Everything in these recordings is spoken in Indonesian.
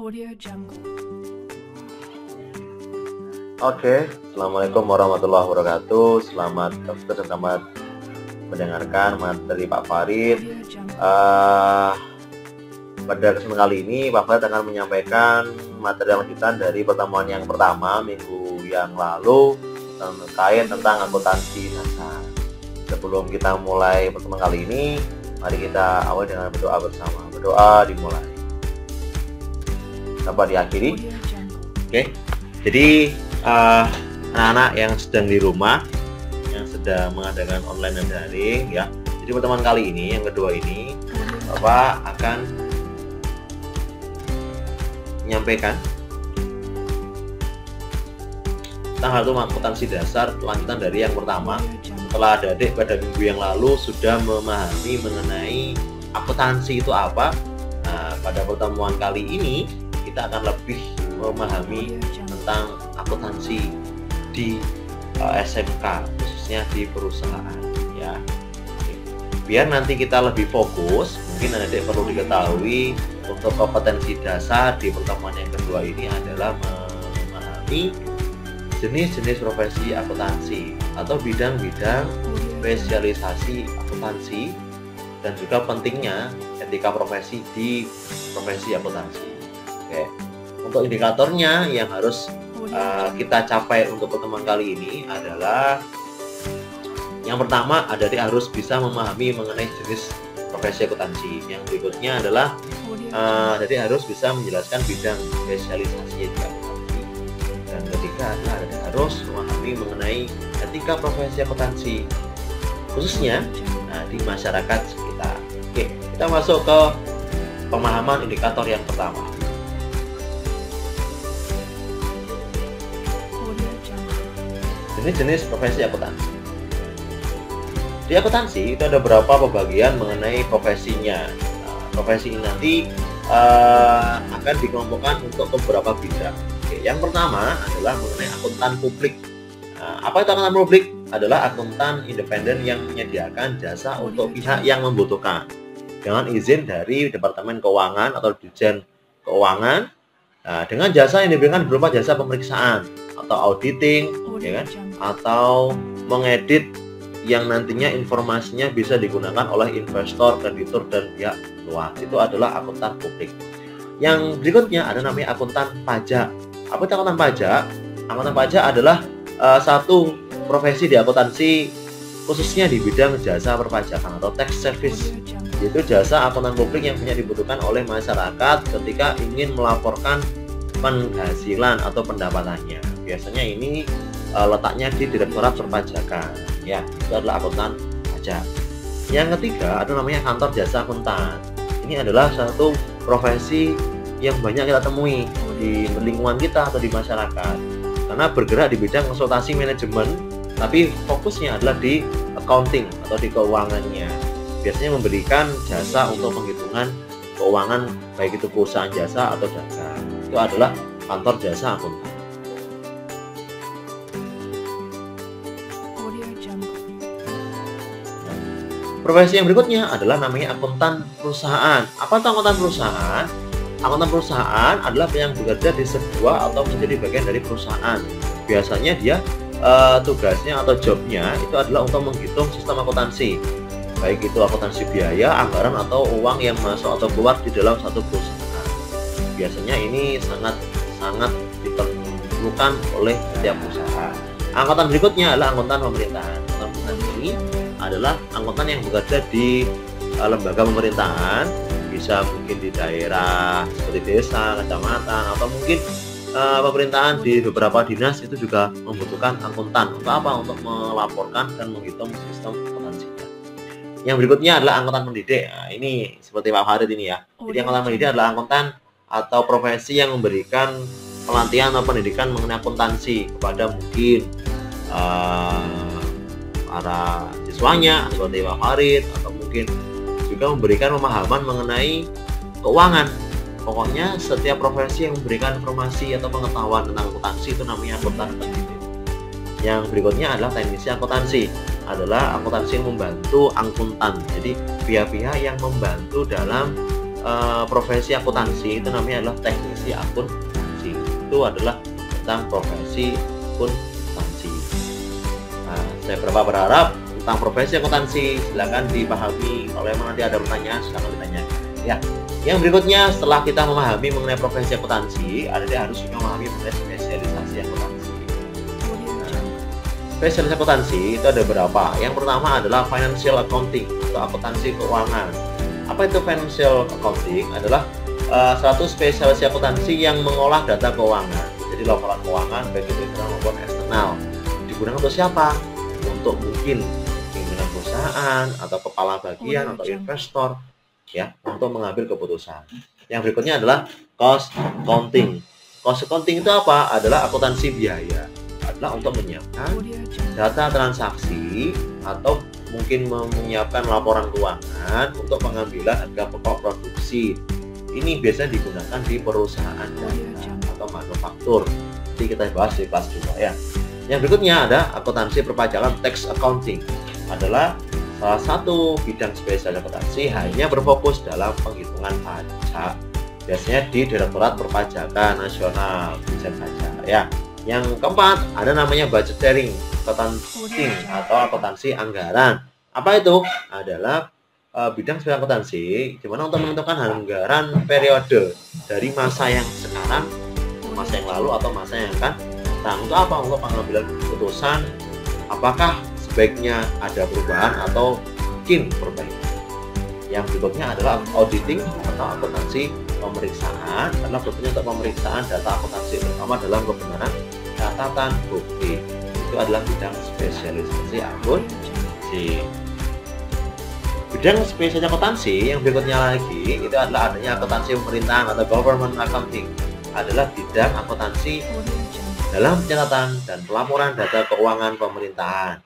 Audio Jungle. Oke, Assalamualaikum warahmatullahi wabarakatuh. Selamat mendengarkan materi Pak Farid. Audio Jungle. Pada kesempatan kali ini Pak Farid akan menyampaikan materi lanjutan dari pertemuan yang pertama minggu yang lalu terkait tentang akuntansi dasar. Sebelum kita mulai pertemuan kali ini, mari kita awali dengan berdoa bersama. Berdoa dimulai sampai diakhiri. Audio Jungle. Oke, jadi anak-anak yang sedang di rumah, yang sedang mengadakan online dan daring, ya. Jadi pertemuan kali ini, yang kedua ini, Bapak akan menyampaikan tentang hal itu akuntansi dasar, lanjutan dari yang pertama. Setelah adik-adik pada minggu yang lalu sudah memahami mengenai akuntansi itu apa, nah, pada pertemuan kali ini kita akan lebih memahami tentang akuntansi di SMK, khususnya di perusahaan, ya. Biar nanti kita lebih fokus, mungkin adik perlu diketahui untuk kompetensi dasar di pertemuan yang kedua ini adalah memahami jenis-jenis profesi akuntansi atau bidang-bidang spesialisasi akuntansi dan juga pentingnya etika profesi di profesi akuntansi. Oke. Untuk indikatornya yang harus kita capai untuk pertemuan kali ini adalah yang pertama, adik harus bisa memahami mengenai jenis profesi akuntansi. Yang berikutnya adalah adik harus bisa menjelaskan bidang spesialisasi di akuntansi. Dan ketiga adalah adik harus memahami mengenai etika profesi akuntansi, khususnya di masyarakat sekitar. Oke, kita masuk ke pemahaman indikator yang pertama. Jenis-jenis profesi akuntansi. Di akuntansi itu ada beberapa pembagian mengenai profesinya. Nah, profesi ini nanti akan dikelompokkan untuk beberapa bidang. Oke, yang pertama adalah mengenai akuntan publik. Nah, apa itu akuntan publik? Adalah akuntan independen yang menyediakan jasa untuk pihak yang membutuhkan dengan izin dari Departemen Keuangan atau Ditjen Keuangan. Nah, dengan jasa yang diberikan berupa jasa pemeriksaan atau auditing, ya kan? Atau mengedit yang nantinya informasinya bisa digunakan oleh investor, kreditur, dan pihak luar. Itu adalah akuntan publik. Yang berikutnya ada namanya akuntan pajak. Apa itu akuntan pajak? Akuntan pajak adalah satu profesi di akuntansi khususnya di bidang jasa perpajakan atau tax service. Yaitu jasa akuntan publik yang banyak dibutuhkan oleh masyarakat ketika ingin melaporkan penghasilan atau pendapatannya. Biasanya ini letaknya di Direktorat Perpajakan, ya. Itu adalah akuntan pajak. Yang ketiga ada namanya kantor jasa akuntan. Ini adalah satu profesi yang banyak kita temui di lingkungan kita atau di masyarakat, karena bergerak di bidang konsultasi manajemen, tapi fokusnya adalah di accounting atau di keuangannya. Biasanya memberikan jasa untuk penghitungan keuangan, baik itu perusahaan jasa atau dagang. Itu adalah kantor jasa akuntan. Profesi yang berikutnya adalah namanya akuntan perusahaan. Apa itu akuntan perusahaan? Akuntan perusahaan adalah yang bekerja di sebuah atau menjadi bagian dari perusahaan. Biasanya dia tugasnya atau jobnya itu adalah untuk menghitung sistem akuntansi, baik itu akuntansi biaya, anggaran, atau uang yang masuk atau keluar di dalam satu perusahaan. Biasanya ini sangat diperlukan oleh setiap perusahaan. Angkutan berikutnya adalah angkutan pemerintahan. Angkutan ini adalah angkutan yang bekerja di lembaga pemerintahan, bisa mungkin di daerah seperti desa, kecamatan, atau mungkin pemerintahan di beberapa dinas itu juga membutuhkan akuntan. Untuk apa? Untuk melaporkan dan menghitung sistem akuntansinya. Yang berikutnya adalah angkutan pendidik. Nah, ini seperti Pak Farid ini, ya. Jadi angkutan pendidik adalah angkutan atau profesi yang memberikan pelatihan atau pendidikan mengenai akuntansi kepada mungkin para siswanya seperti Pak Farid, atau mungkin juga memberikan pemahaman mengenai keuangan. Pokoknya setiap profesi yang memberikan informasi atau pengetahuan tentang akuntansi itu namanya akuntan pendidik. Yang berikutnya adalah teknisi akuntansi. Adalah akuntansi yang membantu akuntan. Jadi pihak-pihak yang membantu dalam profesi akuntansi itu namanya adalah teknisi akuntansi. Itu adalah tentang profesi akuntansi. Nah, saya berharap tentang profesi akuntansi silakan dipahami. Kalau memang nanti ada pertanyaan silakan ditanyakan ya. Yang berikutnya, setelah kita memahami mengenai profesi akuntansi, Anda harus juga memahami mengenai spesialisasi akuntansi. Nah, spesialisasi akuntansi itu ada berapa? Yang pertama adalah financial accounting atau akuntansi keuangan. Apa itu financial accounting? Adalah suatu spesialisasi akuntansi yang mengolah data keuangan. Jadi laporan keuangan baik itu internal maupun eksternal. Digunakan untuk siapa? Untuk mungkin pimpinan perusahaan atau kepala bagian atau investor ya, untuk mengambil keputusan. Yang berikutnya adalah cost accounting. Cost accounting itu apa? Adalah akuntansi biaya. Adalah untuk menyiapkan data transaksi atau mungkin menyiapkan laporan keuangan untuk pengambilan harga pokok produksi. Ini biasanya digunakan di perusahaan atau manufaktur. Nanti kita bahas di kelas 2 ya. Yang berikutnya ada akuntansi perpajakan, tax accounting. Adalah salah satu bidang spesial akuntansi hanya berfokus dalam penghitungan pajak. Biasanya di Direktorat Perpajakan Nasional, Dijen Pajak ya. Yang keempat ada namanya budgeting accounting atau akuntansi anggaran. Apa itu? Adalah bidang spesial akuntansi di mana untuk menentukan anggaran periode dari masa yang sekarang, masa yang lalu atau masa yang akan datang. Untuk apa? Untuk pengambilan keputusan apakah sebaiknya ada perubahan atau mungkin perbaikan. Yang berikutnya adalah auditing atau akuntansi pemeriksaan. Adalah berikutnya untuk pemeriksaan data akuntansi terutama dalam kebenaran catatan bukti. Itu adalah bidang spesialisasi akuntansi. Bidang spesialisasi akuntansi yang berikutnya lagi itu adalah adanya akuntansi pemerintahan atau government accounting. Adalah bidang akuntansi dalam pencatatan dan pelaporan data keuangan pemerintahan.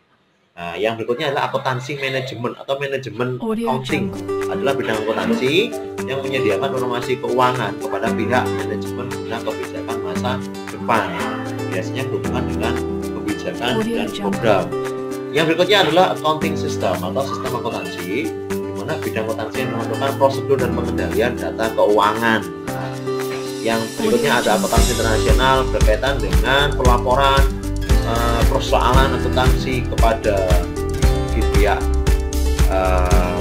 Nah, yang berikutnya adalah akuntansi manajemen atau manajemen accounting. Adalah bidang akuntansi yang menyediakan informasi keuangan kepada pihak manajemen guna kebijakan masa depan. Biasanya berhubungan dengan kebijakan dan program. Yang berikutnya adalah accounting system atau sistem akuntansi, di mana bidang akuntansi yang menentukan prosedur dan pengendalian data keuangan. Nah, yang berikutnya ada akuntansi internasional berkaitan dengan pelaporan persoalan akuntansi kepada pihak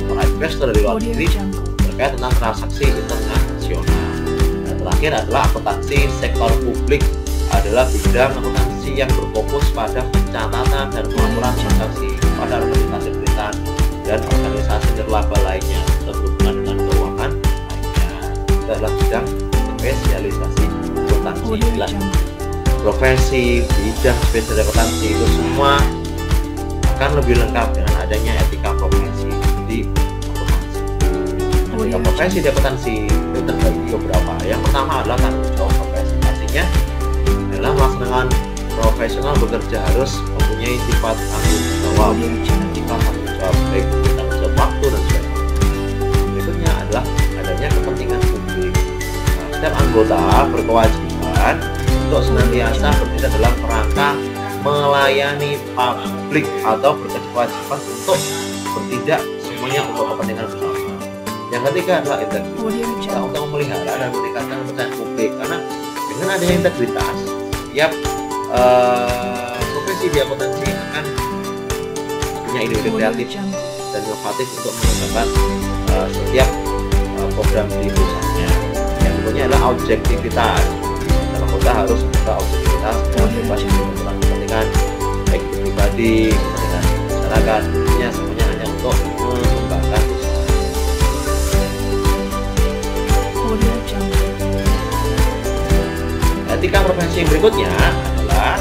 para investor dari luar negeri terkait tentang transaksi internasional. Dan terakhir adalah akuntansi sektor publik, adalah bidang akuntansi yang berfokus pada pencatatan dan pelaporan transaksi pada organisasi pemerintahan dan organisasi nirlaba lainnya berhubungan dengan keuangan lainnya. Itu adalah bidang spesialisasi akuntansi. Profesi bidang spesial akuntansi itu semua akan lebih lengkap dengan adanya etika profesi di akuntansi. Etika profesi di akuntansi itu terbagi beberapa. Yang pertama adalah tanggung jawab profesi. Artinya dalam melaksanakan profesional bekerja harus mempunyai sifat tanggung jawab, etika tanggung jawab baik tanggung jawab waktu dan sebagainya. Berikutnya adalah adanya kepentingan publik. Nah, setiap anggota berkewajiban untuk senantiasa bertindak dalam kerangka melayani publik atau berkewajiban untuk bertindak semuanya untuk kepentingan bersama. Yang ketiga adalah integritas, untuk memelihara dan meningkatkan kepercayaan publik, karena dengan adanya integritas setiap profesi di akuntansi akan punya ide-ide kreatif dan inovatif untuk mengembangkan setiap program di perusahaannya. Yang berikutnya adalah objektivitas. Anggota harus menjaga objektivitas dan bebas dari kepentingan baik pribadi, kepentingan masyarakat, semuanya hanya untuk mengembangkan usaha. Etika profesi yang berikutnya adalah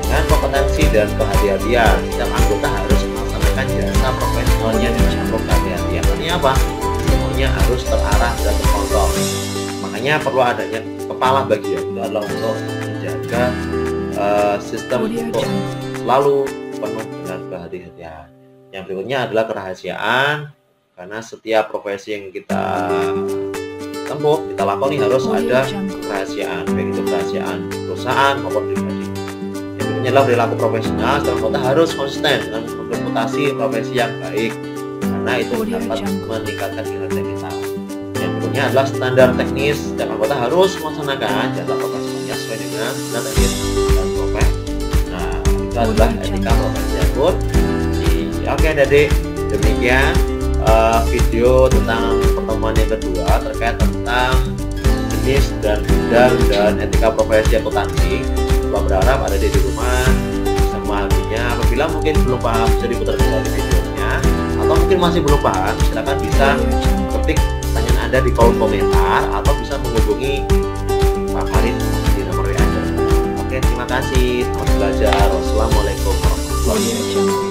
dengan kompetensi dan kehati-hatian. Setiap anggota harus melaksanakan jasa profesionalnya dengan penuh kehati-hatian. Artinya apa? Semuanya harus terarah dan terkontrol. Makanya perlu adanya kepala bagian, itu adalah untuk menjaga sistem untuk selalu penuh dengan kehati-hatian. Yang berikutnya adalah kerahasiaan, karena setiap profesi yang kita tempuh, kita lakoni harus ada kerahasiaan, baik itu kerahasiaan perusahaan maupun pribadi. Yang berikutnya adalah perilaku profesional. Setiap anggota harus konsisten dengan reputasi profesi yang baik, karena itu dapat meningkatkan kinerja kita. Yang berikutnya adalah standar teknis. Setiap anggota harus melaksanakan jadwal operasionalnya sesuai dengan standar teknis dan profesi. Nah, itu adalah etika profesi anggur. Oke adik-adik, demikian video tentang pertemuan yang kedua terkait tentang jenis dan bidang dan etika profesi akuntansi. Saya berharap adik-adik di rumah bisa memahaminya. Apabila mungkin belum paham, bisa diputar kembali videonya, atau mungkin masih belum paham, silakan bisa ketik pertanyaan Anda di kolom komentar atau bisa menghubungi Pak Farid di nomor WA. Oke, terima kasih. Selamat belajar. Wassalamualaikum warahmatullahi wabarakatuh.